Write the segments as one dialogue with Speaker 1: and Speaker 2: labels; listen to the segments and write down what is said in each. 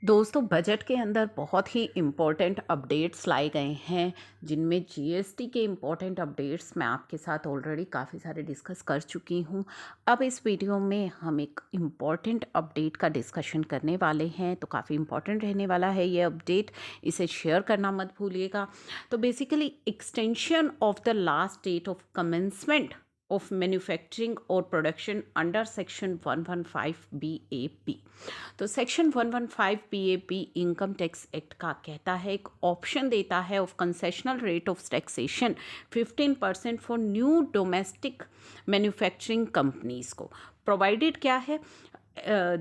Speaker 1: दोस्तों बजट के अंदर बहुत ही इम्पोर्टेंट अपडेट्स लाए गए हैं जिनमें जीएसटी के इम्पोर्टेंट अपडेट्स मैं आपके साथ ऑलरेडी काफ़ी सारे डिस्कस कर चुकी हूँ। अब इस वीडियो में हम एक इम्पॉर्टेंट अपडेट का डिस्कशन करने वाले हैं, तो काफ़ी इम्पॉर्टेंट रहने वाला है ये अपडेट, इसे शेयर करना मत भूलिएगा। तो basically extension of the last date of commencement of manufacturing और प्रोडक्शन अंडर सेक्शन 115 BAP। तो section 115 BAP income tax act का कहता है, एक ऑप्शन देता है of concessional rate of taxation 15% for new domestic manufacturing companies को। प्रोवाइडेड क्या है,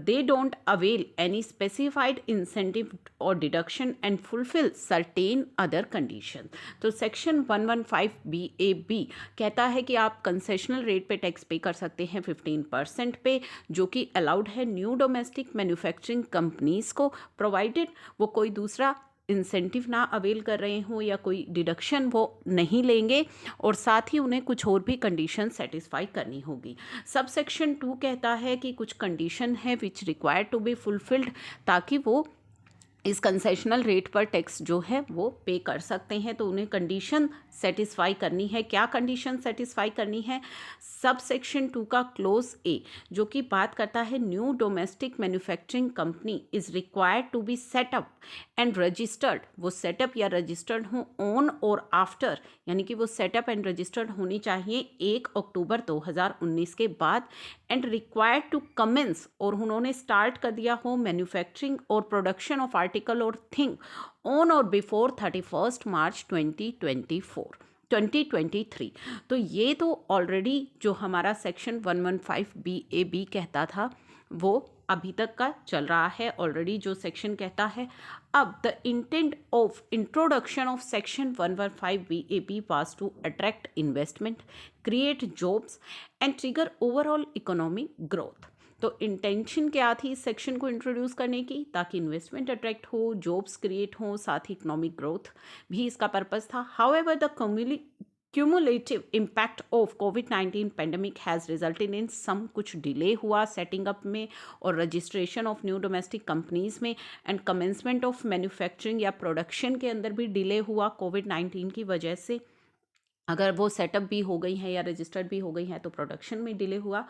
Speaker 1: they don't avail any specified incentive or deduction and fulfill certain other conditions। तो सेक्शन 115 BAB कहता है कि आप कंसेशनल रेट पे टैक्स पे कर सकते हैं 15% पे, जो कि अलाउड है न्यू डोमेस्टिक मैन्युफैक्चरिंग कंपनीज को, प्रोवाइडेड वो कोई दूसरा इंसेंटिव ना अवेल कर रहे हों या कोई डिडक्शन वो नहीं लेंगे, और साथ ही उन्हें कुछ और भी कंडीशन सेटिस्फाई करनी होगी। सब सेक्शन 2 कहता है कि कुछ कंडीशन है which required to be fulfilled, ताकि वो इस कंसेशनल रेट पर टैक्स जो है वो पे कर सकते हैं। तो उन्हें कंडीशन सेटिस्फाई करनी है। क्या कंडीशन सेटिस्फाई करनी है? सब सेक्शन 2 का क्लोज ए जो कि बात करता है new domestic manufacturing company is required to be set up and registered, वो सेटअप या रजिस्टर्ड हों ऑन और आफ्टर, यानी कि वो सेटअप एंड रजिस्टर्ड होनी चाहिए 1 अक्टूबर 2019 के बाद, एंड रिक्वायर्ड टू कमेंस, और उन्होंने स्टार्ट कर दिया हो मैन्युफैक्चरिंग और प्रोडक्शन ऑफ आर्टिकल और थिंग ऑन और बिफोर 31 मार्च 2023। तो ये तो ऑलरेडी जो हमारा सेक्शन 115 BAB कहता था वो अभी तक का चल रहा है ऑलरेडी, जो सेक्शन कहता है। अब the intent of introduction of section 115 BAB was to attract investment, create jobs and trigger overall economic growth. तो इंटेंशन क्या थी इस सेक्शन को इंट्रोड्यूस करने की? ताकि इन्वेस्टमेंट अट्रैक्ट हो, जॉब्स क्रिएट हो, साथ ही इकोनॉमिक ग्रोथ भी इसका पर्पस था। However the cumulative impact of COVID-19 pandemic has resulted in some कुछ डिले हुआ सेटिंग अप में और registration of new domestic companies में, एंड कमेंसमेंट ऑफ मैन्युफैक्चरिंग या प्रोडक्शन के अंदर भी डिले हुआ कोविड-19 की वजह से। अगर वो सेटअप भी हो गई हैं या रजिस्टर्ड भी हो गई हैं तो प्रोडक्शन में डिले हुआ।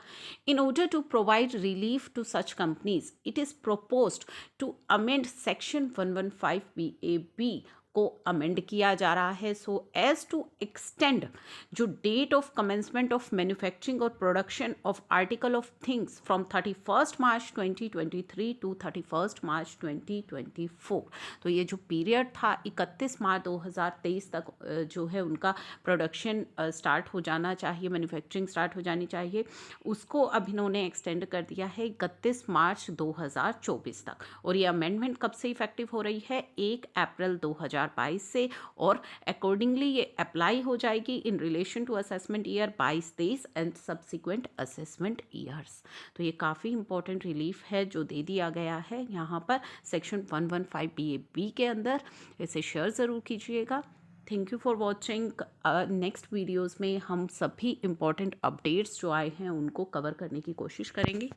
Speaker 1: In order to provide relief to such companies it is proposed to amend section 115 BAB को अमेंड किया जा रहा है, सो एज टू एक्सटेंड जो date of commencement of manufacturing और production of article of things from 31 March 2023 to 31 March 2024। तो ये जो पीरियड था 31 मार्च 2023 तक जो है उनका प्रोडक्शन स्टार्ट हो जाना चाहिए, मैन्युफैक्चरिंग स्टार्ट हो जानी चाहिए, उसको अब इन्होंने एक्सटेंड कर दिया है 31 मार्च 2024 तक। और ये अमेंडमेंट कब से इफेक्टिव हो रही है? 1 अप्रैल 2022 से, और अकॉर्डिंगली ये अप्लाई हो जाएगी in relation to assessment year 22-23 and subsequent assessment years. तो ये काफ़ी इंपॉर्टेंट रिलीफ है जो दे दिया गया है यहाँ पर सेक्शन 115 BAB के अंदर। इसे शेयर ज़रूर कीजिएगा। Thank you for watching. Next videos में हम सभी इम्पॉर्टेंट अपडेट्स जो आए हैं उनको कवर करने की कोशिश करेंगे।